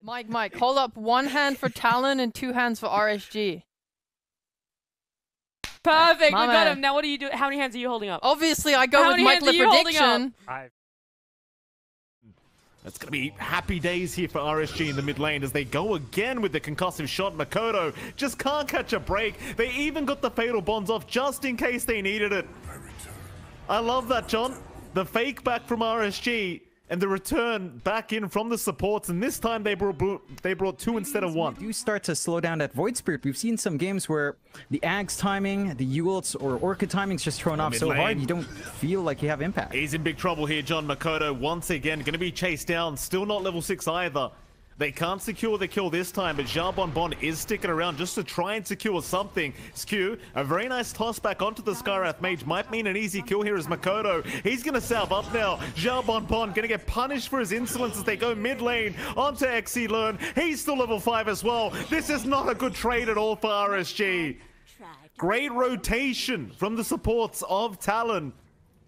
Mike, hold up one hand for Talon and two hands for RSG. Perfect, we got man. him. Now what do you do? How many hands are you holding up? Obviously, I go How with many Mike hands the are you holding prediction. It's going to be happy days here for RSG in the mid lane as they go again with the concussive shot. Makoto just can't catch a break. They even got the fatal bonds off just in case they needed it. I love that, John. The fake back from RSG and the return back in from the supports, and this time they brought two instead of one. You start to slow down that Void Spirit. We've seen some games where the Ags timing, the ults or Orchid timing's just thrown off so hard you don't feel like you have impact. He's in big trouble here, John. Makoto once again going to be chased down, still not level 6 either. They can't secure the kill this time, but Xiao Bonbon is sticking around just to try and secure something. Skew, a very nice toss back onto the Skywrath Mage. Might mean an easy kill here as Makoto. He's going to salve up now. Xiao Bonbon going to get punished for his insolence as they go mid lane onto XC Learn. He's still level 5 as well. This is not a good trade at all for RSG. Great rotation from the supports of Talon.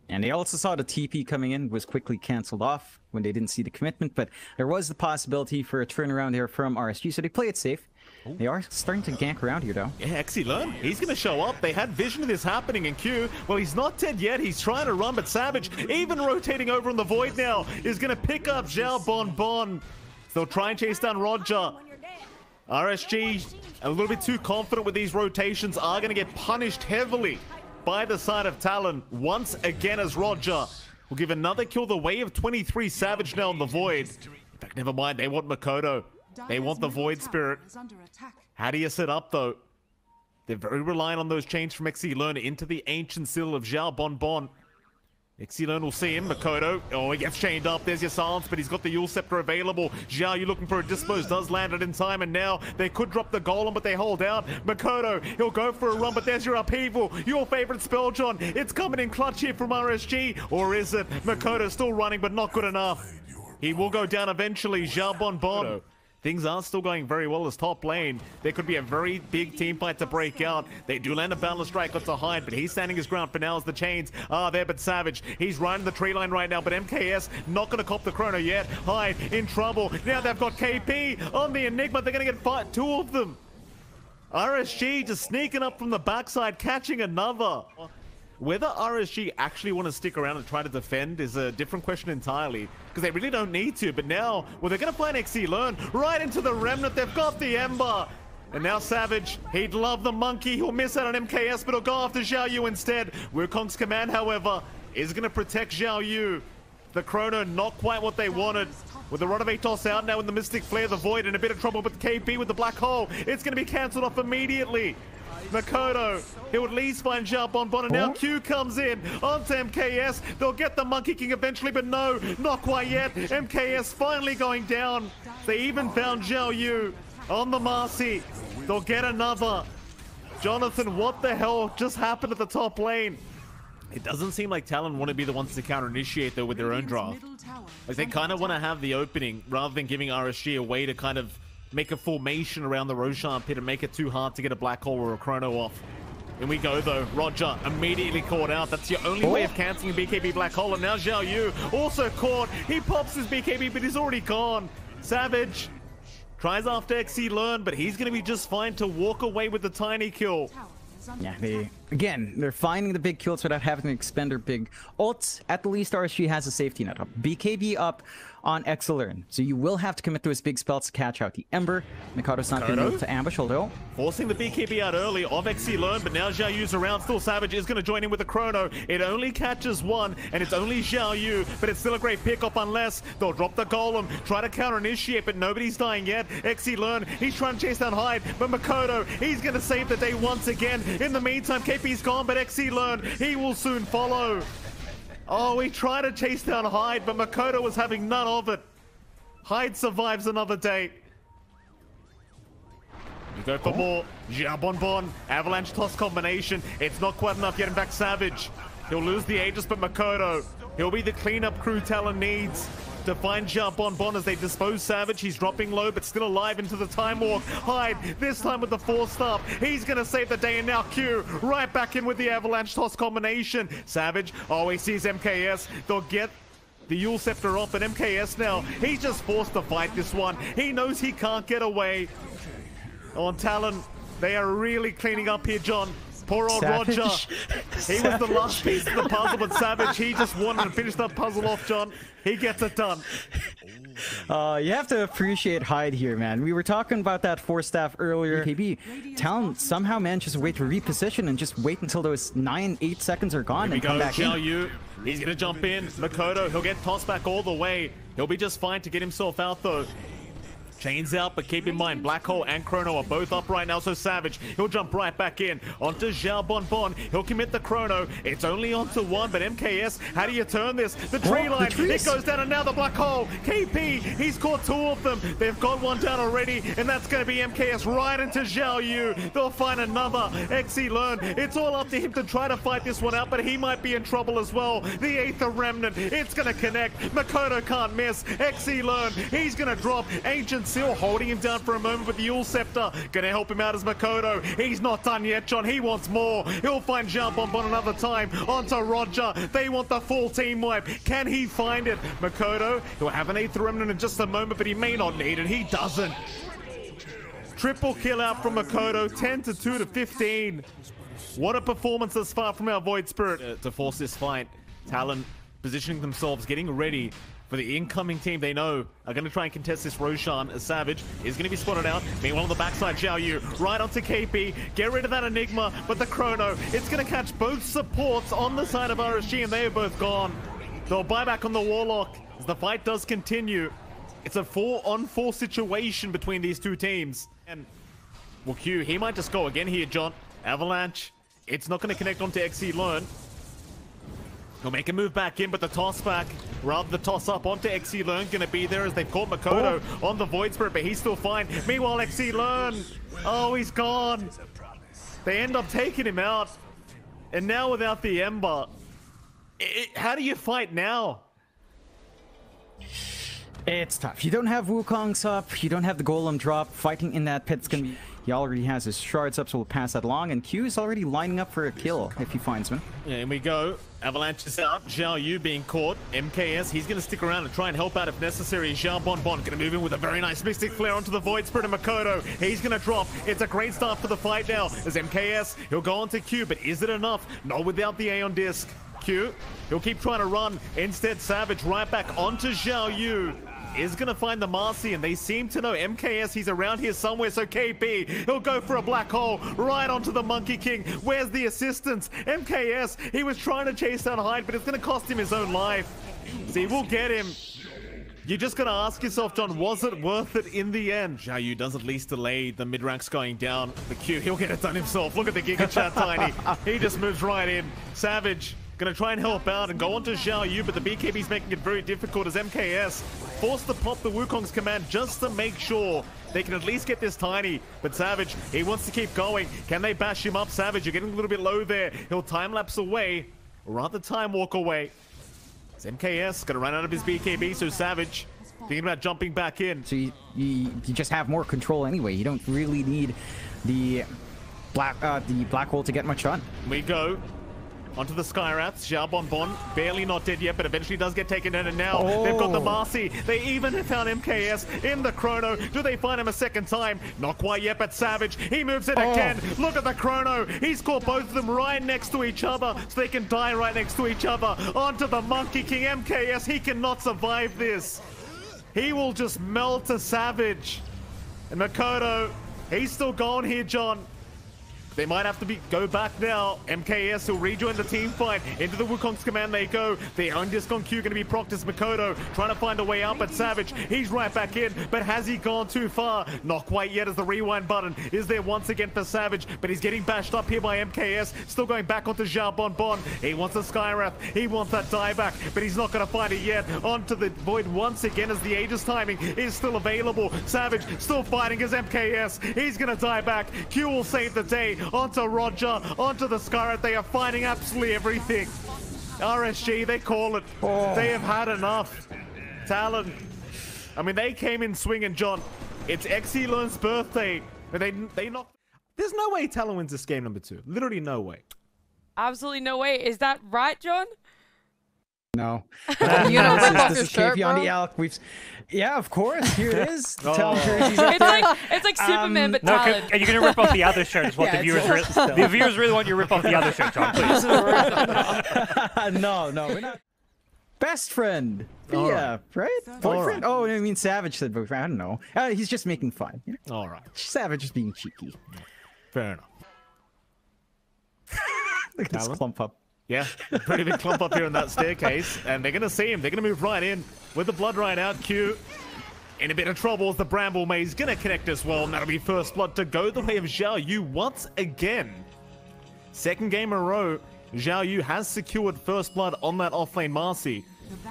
And they also saw the TP coming in was quickly cancelled off when they didn't see the commitment, but there was the possibility for a turnaround there from RSG, so they play it safe. They are starting to gank around here, though. Yeah, Learn, he's going to show up. They had vision of this happening in Q. Well, he's not dead yet. He's trying to run, but Savage, even rotating over in the Void now, is going to pick up Xiao Bonbon. They'll try and chase down Roger. RSG, a little bit too confident with these rotations, are going to get punished heavily by the side of Talon once again as Roger will give another kill the way of 23 Savage now in the Void. In fact, never mind, they want Makoto. They want the Void Spirit. How do you set up though? They're very reliant on those chains from XC Learn into the ancient seal of Xiao Bonbon. XC Learn will see him. Makoto, oh, he gets chained up. There's your silence, but he's got the Yule Scepter available. Xiao, you're looking for a dispose, does land it in time, and now they could drop the golem, but they hold out. Makoto, he'll go for a run, but there's your upheaval. Your favorite spell, John. It's coming in clutch here from RSG, or is it? Makoto still running, but not good enough. He will go down eventually. Xiao Bonbon. Things are still going very well as top lane. There could be a very big team fight to break out. They do land a Boundless Strike onto Hyde, but he's standing his ground for now as the chains are there. But Savage, he's riding the tree line right now, but MKS not going to cop the chrono yet. Hyde in trouble. Now they've got KP on the Enigma. They're going to get two of them. RSG just sneaking up from the backside, catching another. Whether RSG actually want to stick around and try to defend is a different question entirely, because they really don't need to. But now, well, they're going to play an XC Learn right into the Remnant. They've got the Ember. And now Savage, he'd love the Monkey. He'll miss out on MKS, but he'll go after Xiao Yu instead. Wukong's command, however, is going to protect Xiao Yu. The Chrono, not quite what they wanted. With the Rod of Atos out now in the Mystic Flare, the Void in a bit of trouble with KP with the Black Hole. It's going to be cancelled off immediately. Makoto, he'll at least find Xiao Bonbon, and now Q comes in onto MKS. They'll get the Monkey King eventually, but no, not quite yet. MKS finally going down. They even found Xiao Yu on the Marcy. They'll get another. Jonathan, what the hell just happened at the top lane? It doesn't seem like Talon want to be the ones to counter-initiate, though, with their own draft. Like, they kind of want to have the opening, rather than giving RSG a way to kind of make a formation around the Roshan pit and make it too hard to get a Black Hole or a Chrono off. In we go, though. Roger immediately caught out. That's your only way of cancelling a BKB Black Hole. And now Xiao Yu also caught. He pops his BKB, but he's already gone. Savage tries after XC Learn, but he's going to be just fine to walk away with the tiny kill. Yeah, they're finding the big kills without having to expend their big ults. At the least, RSG has a safety net up. BKB up on Exelern, so you will have to commit to his big spells to catch out the Ember. Mikado's not going to move to ambush, although forcing the BKB out early of XC Learn, but now Xiao Yu's around. Still Savage is going to join in with the Chrono. It only catches one, and it's only Xiao Yu, but it's still a great pickup unless they'll drop the Golem, try to counter-initiate, but nobody's dying yet. XC Learn, he's trying to chase down Hyde, but Makoto, he's going to save the day once again. In the meantime, KP's gone, but XC Learn, he will soon follow. Oh, he tried to chase down Hyde, but Makoto was having none of it. Hyde survives another day. You go for more. Xiao Bonbon, Avalanche Toss combination. It's not quite enough yet. In fact, Savage, he'll lose the Aegis, but Makoto, he'll be the cleanup crew Talon needs to find Xiao Bonbon as they dispose Savage. He's dropping low, but still alive into the Time Walk. Hyde, this time with the 4-star. He's going to save the day, and now Q right back in with the Avalanche Toss combination. Savage, oh, he sees MKS. They'll get the Yule Scepter off, but MKS now, he's just forced to fight this one. He knows he can't get away. On Talon, they are really cleaning up here, John. Poor old Savage. Roger. He was the last piece of the puzzle, but Savage, he just wanted to finish that puzzle off, John. He gets it done. You have to appreciate Hyde here, man. We were talking about that 4-staff earlier. KB, Talon somehow manages to wait to reposition and just wait until those 9-8 seconds are gone and come back in. Xiao Yu, he's gonna jump in. Makoto, he'll get tossed back all the way. He'll be just fine to get himself out though. Chains out, but keep in mind, Black Hole and Chrono are both up right now, so Savage, he'll jump right back in. Onto Xiao Bonbon, he'll commit the Chrono. It's only onto one, but MKS, how do you turn this? The tree line, it goes down, and now the Black Hole. KP, he's caught 2 of them. They've got 1 down already, and that's going to be MKS right into Xiao Yu. They'll find another. XE Learn, it's all up to him to try to fight this one out, but he might be in trouble as well. The Aether Remnant, it's going to connect. Makoto can't miss. XE Learn, he's going to drop. Ancient Seal holding him down for a moment with the Yule Scepter. Gonna help him out as Makoto. He's not done yet, John. He wants more. He'll find Xiao Bonbon another time. Onto Roger. They want the full team wipe. Can he find it? Makoto, he'll have an Aether Remnant in just a moment, but he may not need it. He doesn't. Triple kill out from Makoto. 10-2 to 15. What a performance thus far from our Void Spirit to force this fight. Talon positioning themselves, getting ready for the incoming team they know are going to try and contest this. Roshan, a Savage, is going to be spotted out. Meanwhile, on the backside, Xiao Yu, right onto KP. Get rid of that Enigma, but the Chrono, it's going to catch both supports on the side of RSG, and they are both gone. They'll buy back on the Warlock as the fight does continue. It's a 4-on-4 situation between these two teams. And, well, Q, he might just go again here, John. Avalanche, it's not going to connect onto XE Learn. He'll make a move back in, but the toss back, rather the toss up onto XE Learn, gonna be there as they've caught Makoto on the Void Spirit, but he's still fine. Meanwhile, XE Learn, oh, he's gone. They end up taking him out. And now without the Ember, how do you fight now? It's tough. You don't have Wukong's up, you don't have the Golem drop. Fighting in that pit's gonna be... He already has his shards up, so we'll pass that along. And Q is already lining up for a kill if he finds one. Yeah, and we go. Avalanche is out. Xiao Yu being caught. MKS, he's going to stick around and try and help out if necessary. Xiao Bonbon going to move in with a very nice Mystic Flare onto the Void Spirit of Makoto. He's going to drop. It's a great start for the fight now. As MKS, he'll go on to Q, but is it enough? Not without the Aeon Disc. Q, he'll keep trying to run. Instead, Savage right back onto Xiao Yu. Is going to find the Marcy, and they seem to know MKS, he's around here somewhere, so KP, he'll go for a Black Hole right onto the Monkey King. Where's the assistance? MKS, he was trying to chase down Hyde, but it's going to cost him his own life. See, we'll get him. You just got to ask yourself, John, was it worth it in the end? Xiao Yu does at least delay the mid-ranks going down. The Q, he'll get it done himself. Look at the Giga Chat Tiny. He just moves right in. Savage gonna try and help out and go on to Xiao Yu, but the BKB's making it very difficult as MKS forced to pop the Wukong's command just to make sure they can at least get this Tiny. But Savage, he wants to keep going. Can they bash him up? Savage, you're getting a little bit low there. He'll time-lapse away, or rather time walk away. As MKS gonna run out of his BKB, so Savage thinking about jumping back in. So you just have more control anyway. You don't really need the black hole to get much done. We go. Onto the Skywraths. Xiao Bonbon, barely not dead yet, but eventually does get taken down, and now they've got the Marcy. They even have found MKS in the Chrono. Do they find him a second time? Not quite yet, but Savage, he moves it again. Look at the Chrono. He's caught both of them right next to each other, so they can die right next to each other. Onto the Monkey King. MKS, he cannot survive this. He will just melt a Savage. And Makoto, he's still going here, John. They might have to go back now. MKS will rejoin the team fight. Into the Wukong's command they go. The own disc on Q going to be procced as Makoto trying to find a way out, but Savage, he's right back in. But has he gone too far? Not quite yet, as the rewind button is there once again for Savage, but he's getting bashed up here by MKS. Still going back onto Xiao Bonbon. He wants the Skywrath. He wants that dieback, but he's not going to find it yet. Onto the Void once again as the Aegis timing is still available. Savage still fighting as MKS. He's going to die back. Q will save the day. Onto Roger, onto the Skywrath. They are finding absolutely everything. RSG, they call it. They have had enough. Talon, I mean, they came in swinging, John. It's XE Learn's birthday, but they knocked. There's no way Talon wins this game number 2. Literally no way. Absolutely no way. Is that right, John? No. You gonna rip off This your is shirt, KP on bro? the Elk. Yeah, of course. Here it is. Oh. Talon jerseys up there. It's like Superman, but No, Talon. and you're gonna rip off the other shirt. Is what Yeah, the viewers it's the viewers really want you to rip off the other shirt, John. Please. No, we're not. Best friend. All Yeah, right? All Boyfriend? right. Oh, I mean, Savage said boyfriend. I don't know. He's just making fun. You know? All right. Savage is being cheeky. Fair enough. Look at this Talon? clump up. Yeah, pretty big clump up here in that staircase, and they're gonna see him. They're gonna move right in with the blood right out. Q in a bit of trouble as the Bramble Maze gonna connect as well, and that'll be first blood to go the way of Zhao Yu once again. Second game in a row, Zhao Yu has secured first blood on that offlane Marcy.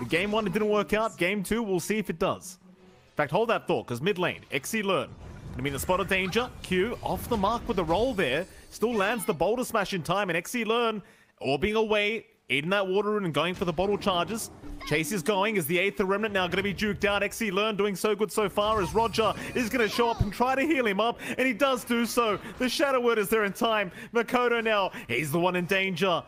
Game 1 it didn't work out. Game 2 we'll see if it does. In fact, hold that thought, because mid lane, XC Learn. I mean, the spot of danger. Q off the mark with the roll there. Still lands the boulder smash in time, and XC Learn orbing away, eating that water and going for the bottle charges. Chase is going as the Aether Remnant now going to be duked out. XC Learn doing so good so far as Roger is going to show up and try to heal him up, and he does do so. The Shadow Word is there in time. Makoto now, he's the one in danger.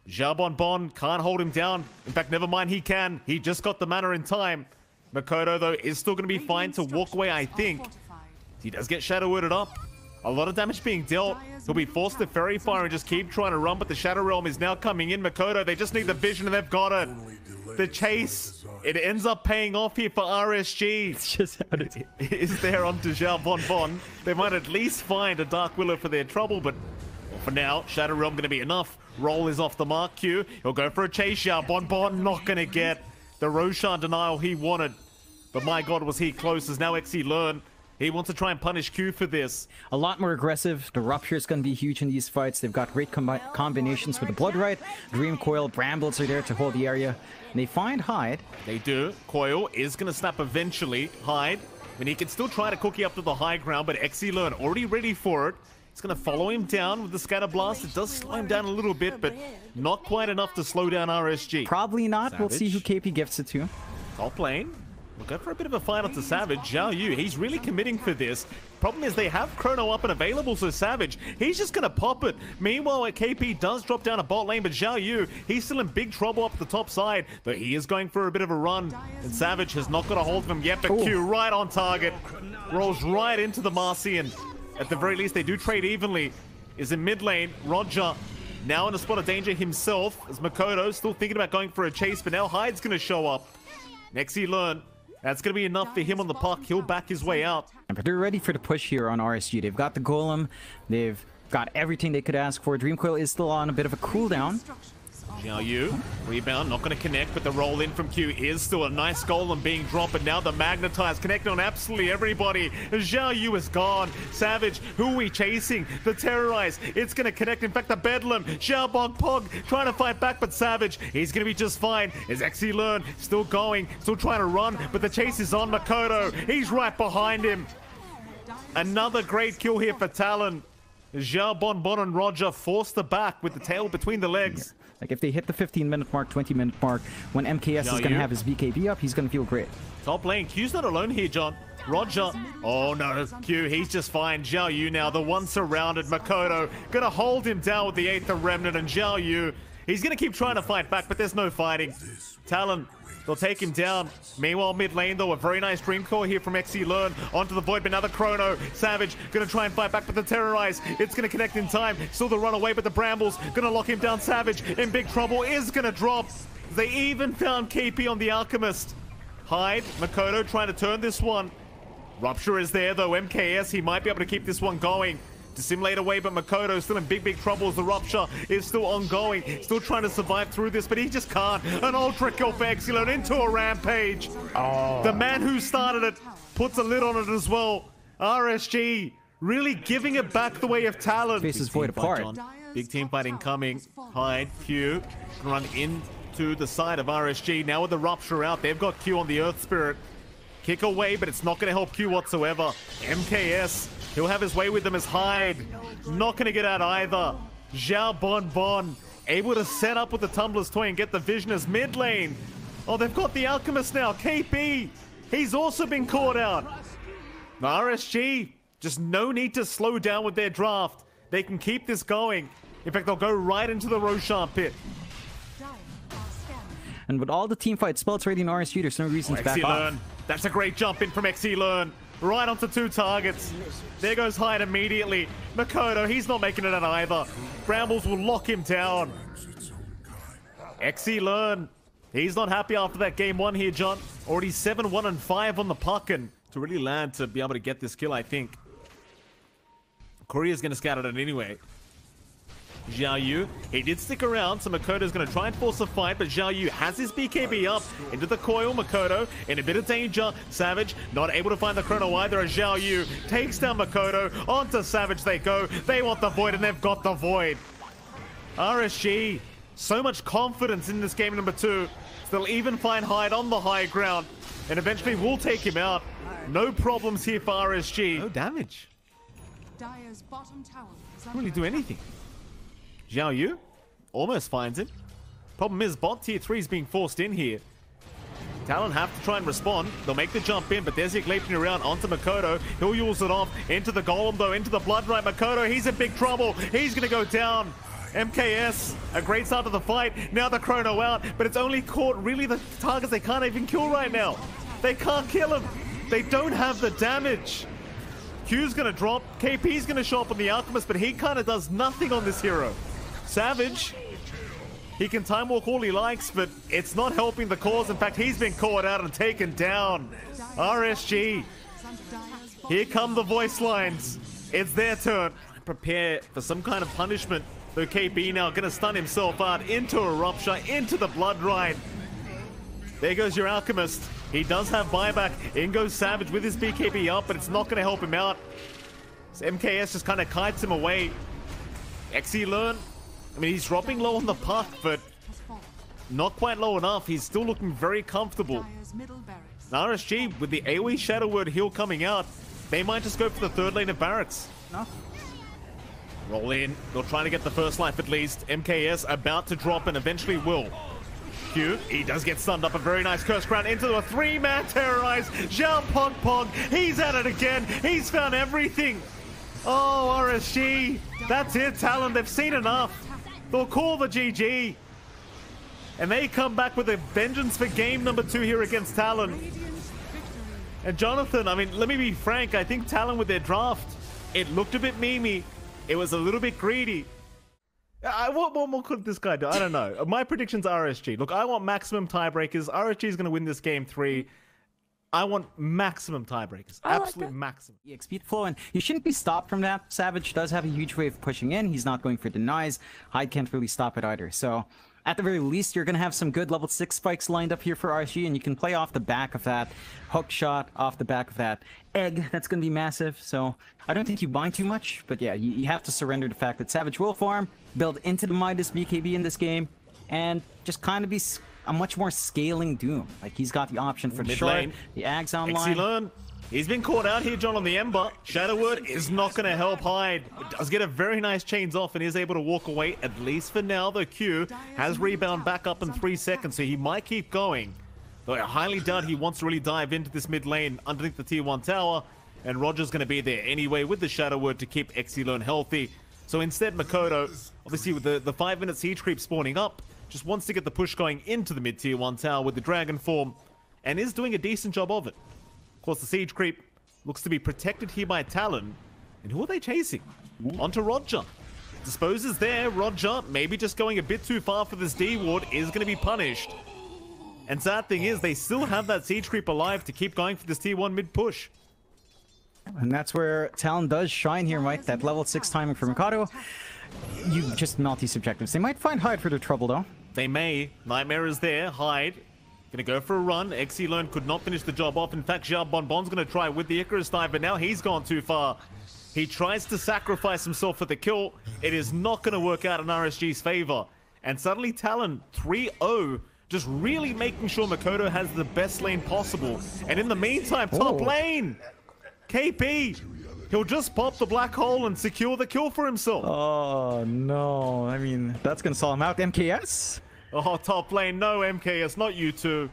Zhao Bon can't hold him down. In fact, never mind, he can. He just got the mana in time. Makoto, though, is still going to be fine to walk away, I think. He does get Shadow Worded up. A lot of damage being dealt. He'll be forced to Fairy Fire and just keep trying to run, but the Shadow Realm is now coming in. Makoto, they just need the vision and they've got it. The chase, it ends up paying off here for RSG. It's just how it is. Is there onto Zhao Bon. They might at least find a Dark Willow for their trouble, but for now, Shadow Realm going to be enough. Roll is off the mark. Q, he'll go for a chase. Zhao Bon not going to get the Roshan denial he wanted. But my god, was he close as now XC Learn. He wants to try and punish Q for this. A lot more aggressive. The Rupture is going to be huge in these fights. They've got great combinations with the Blood Right. Dream Coil, Brambles are there to hold the area. And they find Hyde. They do. Coil is going to snap eventually. Hyde. And he can still try to cookie up to the high ground, but XC Learn already ready for it. He's going to follow him down with the Scatter Blast. It does slow him down a little bit, but not quite enough to slow down RSG. Probably not. We'll see who Savage. KP gifts it to. Top lane. We'll go for a bit of a fight onto Savage. Zhao Yu, he's really committing for this. Problem is they have Chrono up and available, so Savage, he's just going to pop it. Meanwhile, KP does drop down a bot lane, but Zhao Yu, he's still in big trouble up the top side, but he is going for a bit of a run. And Savage has not got a hold of him yet, but Q right on target. Rolls right into the Marcian. At the very least, they do trade evenly. Is in mid lane. Roger now in a spot of danger himself, as Makoto still thinking about going for a chase, but now Hyde's going to show up. Next he learn. That's going to be enough for him on the puck. He'll back his way out. But they're ready for the push here on RSG. They've got the Golem. They've got everything they could ask for. Dream Coil is still on a bit of a cooldown. Zhao Yu, rebound, not going to connect, but the roll in from Q is still a nice Golem being dropped, but now the Magnetize connecting on absolutely everybody. Zhao Yu is gone. Savage, who are we chasing? The Terrorize, it's going to connect. In fact, the Bedlam, Xiao Bog Pog trying to fight back, but Savage, he's going to be just fine. Is XC Learn still going, still trying to run, but the chase is on Makoto. He's right behind him. Another great kill here for Talon. Zhao Bon and Roger forced the back with the tail between the legs. Like, if they hit the 15-minute mark, 20-minute mark, when MKS is going to have his BKB up, he's going to feel great. Top lane, Q's not alone here, John. Roger, oh no, Q, he's just fine. Zhao Yu now, the one surrounded. Makoto, gonna hold him down with the Aether Remnant, and Zhao Yu, he's gonna keep trying to fight back, but there's no fighting. Talon, they'll take him down. Meanwhile, mid lane, though, a very nice Dream Core here from XC Learn. Onto the Void, but another Chrono. Savage, gonna try and fight back, but the Terrorize, it's gonna connect in time. Still the runaway, but the Brambles, gonna lock him down. Savage, in big trouble, is gonna drop. They even found KP on the Alchemist. Hyde, Makoto trying to turn this one. Rupture is there, though. MKS, he might be able to keep this one going. Dissimulate away, but Makoto still in big trouble as the Rupture is still ongoing. Still trying to survive through this, but he just can't. An ultra kill for Exilon into a rampage. Oh. The man who started it puts a lid on it as well. RSG really giving it back the way of Talon. Faces Void apart. Big team fight incoming. Hyde, Q, run into the side of RSG. Now with the Rupture out, they've got Q on the Earth Spirit. Kick away, but it's not going to help Q whatsoever. MKS, he'll have his way with them as Hyde. Not going to get out either. Zhao Bon, able to set up with the Tumbler's Toy and get the vision as mid lane. Oh, they've got the Alchemist now. KP, he's also been caught out. RSG, just no need to slow down with their draft. They can keep this going. In fact, they'll go right into the Roshan pit. And with all the team fight spells ready in RSG, there's no reason to back off. That's a great jump in from Learn. Right onto 2 targets. There goes Hyde immediately. Makoto, he's not making it out either. Brambles will lock him down. Learn. He's not happy after that game 1 here, John. Already 7-1-5 on the puck, and to really land to be able to get this kill, I think. Korea's going to scout it anyway. Xiao Yu, he did stick around, so Makoto's going to try and force a fight, but Xiao Yu has his BKB up into the coil. Makoto in a bit of danger. Savage not able to find the chrono either as Xiao Yu takes down Makoto. Onto Savage they go. They want the Void, and they've got the Void. RSG, so much confidence in this game number 2. They'll even find Hyde on the high ground, and eventually will take him out. No problems here for RSG. No damage. Dire's bottom tower Can't really do anything. Xiao Yu almost finds him. Problem is, bot tier 3 is being forced in here. Talon have to try and respond. They'll make the jump in, but there's Zik leaping around onto Makoto. He'll use it off into the Golem, though, into the Blood Right. Makoto, he's in big trouble. He's going to go down. MKS, a great start to the fight. Now the chrono out, but it's only caught really the targets they can't even kill right now. They can't kill him. They don't have the damage. Q's going to drop. KP's going to show up on the Alchemist, but he kind of does nothing on this hero. Savage, he can time walk all he likes, but it's not helping the cause. In fact, he's been caught out and taken down. RSG, here come the voice lines. It's their turn. Prepare for some kind of punishment. Though KP now going to stun himself out into a Rupture, into the Blood Ride. There goes your Alchemist. He does have buyback. In goes Savage with his BKB up, but it's not going to help him out. So MKS just kind of kites him away. Learn, I mean, he's dropping low on the puck, but not quite low enough. He's still looking very comfortable. Now RSG, with the AoE Shadow Word heal coming out, they might just go for the 3rd lane of barracks. No. Roll in. They're trying to get the first life at least. MKS about to drop and eventually will. Q, he does get stunned up. A very nice curse crown into a 3-man terrorize. Zhao Pog Pog, he's at it again. He's found everything. Oh, RSG. That's it, Talon. They've seen enough. They'll call the GG. And they come back with a vengeance for game number 2 here against Talon. And Jonathan, I mean, let me be frank. I think Talon with their draft, it looked a bit memey. It was a little bit greedy. What more could this guy do? I don't know. My prediction's RSG. Look, I want maximum tiebreakers. RSG is going to win this game 3. I want maximum tiebreakers. Absolute maximum. EXP flow, and you shouldn't be stopped from that. Savage does have a huge wave pushing in. He's not going for denies. Hyde can't really stop it either. So at the very least, you're going to have some good level 6 spikes lined up here for RSG, and you can play off the back of that hook shot, off the back of that egg. That's going to be massive. So I don't think you bind too much, but yeah, you have to surrender the fact that Savage will farm, build into the Midas BKB in this game, and just kind of be a much more scaling Doom. Like, he's got the option for the short, the Ags online. Learn. He's been caught out here, John, on the Ember. Shadow Word is not going to help Hyde. It does get a very nice chains off and is able to walk away, at least for now. The Q has rebound back up in 3 seconds, so he might keep going. Though I highly doubt he wants to really dive into this mid lane underneath the tier 1 tower. And Roger's going to be there anyway with the Shadow Word to keep Learn healthy. So instead, Makoto, obviously with the 5-minute siege creep spawning up, just wants to get the push going into the mid tier 1 tower with the Dragon form, and is doing a decent job of it. Of course, the siege creep looks to be protected here by Talon. And who are they chasing? Onto Roger. Disposes there. Roger, maybe just going a bit too far for this D ward, is going to be punished. And sad thing is, they still have that siege creep alive to keep going for this tier 1 mid push. And that's where Talon does shine here, Mike. That level 6 timing for Mikado. You just multi-subjectives. They might find Hyde for their trouble, though. They may. Nightmare is there. Hyde gonna go for a run. Learn could not finish the job off. In fact, Xiao Bonbon's gonna try with the Icarus dive, but now he's gone too far. He tries to sacrifice himself for the kill. It is not gonna work out in RSG's favor. And suddenly Talon 3-0, just really making sure Makoto has the best lane possible. And in the meantime, top lane, KP, he'll just pop the black hole and secure the kill for himself. Oh, no. I mean, that's going to stall him out. MKS? Oh, top lane, no MKS, not you two.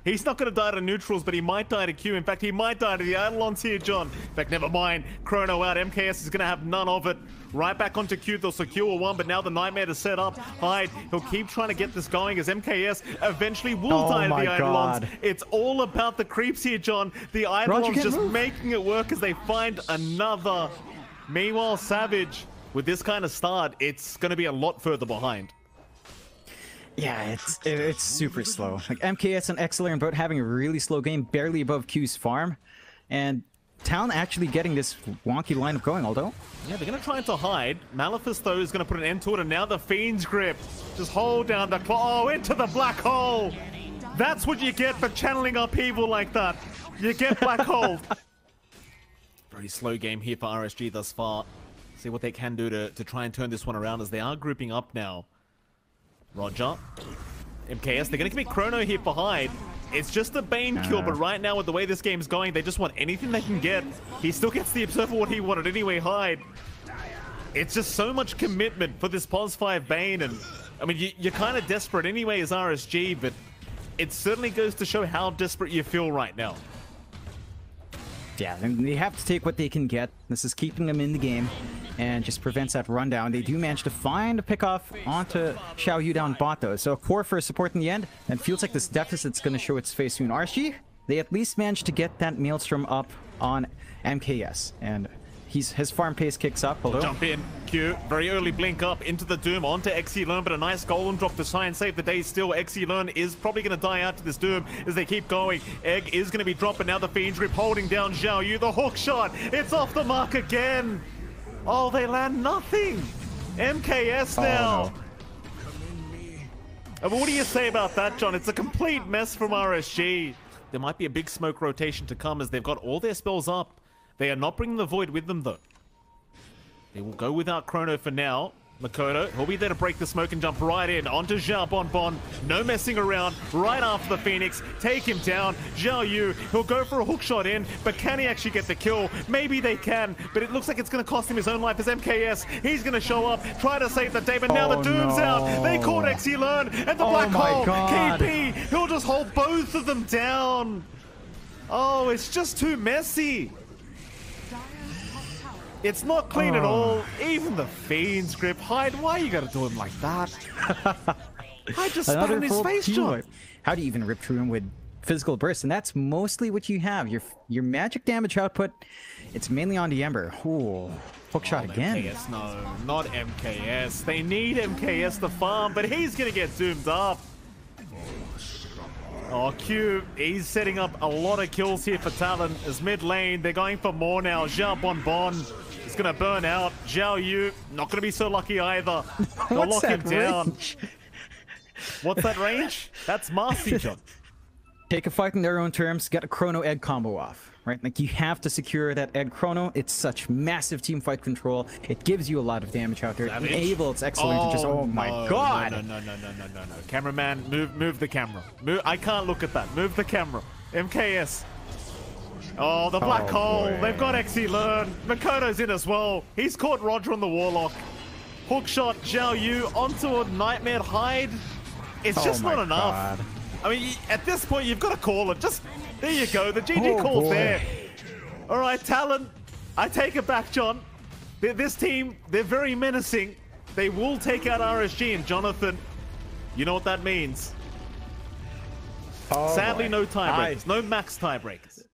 He's not going to die to neutrals, but he might die to Q. In fact, he might die to the Eidolons here, John. In fact, never mind. Chrono out. MKS is going to have none of it. Right back onto Q. They'll secure one, but now the Nightmare to set up. Hyde, he'll keep trying to get this going as MKS eventually will die to the Eidolons. It's all about the creeps here, John. The Eidolons just making it work as they find another. Meanwhile, Savage, with this kind of start, it's going to be a lot further behind. Yeah, it's super slow. Like MKS and XLR are both having a really slow game, barely above Q's farm. And Talon actually getting this wonky lineup going, although. Yeah, they're going to try to hide. Maleficus, though, is going to put an end to it, and now the Fiend's grip. Just hold down the claw. Oh, into the black hole. That's what you get for channeling upheaval like that. You get black hole. Very slow game here for RSG thus far. See what they can do to try and turn this one around as they are grouping up now. Roger. MKS, they're going to commit Chrono here for Hyde. It's just a Bane kill, but right now with the way this game's going, they just want anything they can get. He still gets the Observer what he wanted anyway, Hyde. It's just so much commitment for this Pos 5 Bane, and I mean, you're kind of desperate anyway as RSG, but it certainly goes to show how desperate you feel right now. Yeah, and they have to take what they can get. This is keeping them in the game and just prevents that rundown. They do manage to find a pickoff onto Xiao Yu down bot though. So a core for support in the end, and feels like this deficit's going to show its face soon. RSG, they at least managed to get that Maelstrom up on MKS, and his farm pace kicks up. Although jump in, Q, very early blink up into the Doom onto Xylern, but a nice golem drop to try and save the day still. Xylern is probably going to die out to this Doom as they keep going. Egg is going to be dropped, but now the Fiend's grip holding down Xiao Yu. The hook shot, it's off the mark again. Oh, they land nothing. MKS now. But what do you say about that, John? It's a complete mess from RSG. There might be a big smoke rotation to come as they've got all their spells up. They are not bringing the Void with them, though. They will go without Chrono for now. Makoto, he'll be there to break the smoke and jump right in onto Zhao Bonbon. No messing around. Right after the Phoenix. Take him down. Xiao Yu, he'll go for a hook shot in, but can he actually get the kill? Maybe they can, but it looks like it's going to cost him his own life as MKS. He's going to show up, try to save the day, but now the Doom's out. They caught Xylern and the Black Hole. KP, he'll just hold both of them down. Oh, it's just too messy. It's not clean at all. Even the Fiend's grip. Hyde, why you gotta do him like that? I just spat in his face, John. How do you even rip through him with physical burst? And that's mostly what you have. Your magic damage output, it's mainly on the Ember. Ooh, hook shot again. MKS, no, not MKS. They need MKS to farm, but he's gonna get zoomed up. Oh, Q, he's setting up a lot of kills here for Talon. As mid lane, they're going for more now. Zhao Bonbon is going to burn out. Xiao Yu, not going to be so lucky either. They'll lock him down. What's that range? That's Marcy, John. Take a fight in their own terms, get a Chrono Egg combo off, right? Like, you have to secure that Egg Chrono. It's such massive team fight control. It gives you a lot of damage out there. It enables excellent to just, oh my god. No. Cameraman, move the camera. I can't look at that. Move the camera. MKS. Oh, the Black Hole. Boy. They've got Xylern. Makoto's in as well. He's caught Roger on the Warlock. Hookshot Xiao Yu onto a Nightmare Hyde. It's just not enough. I mean, at this point, you've got to call it. Just, there you go. The GG call's there. All right, Talon. I take it back, John. This team, they're very menacing. They will take out RSG and Jonathan. You know what that means. Sadly, no tiebreakers. No max tiebreakers.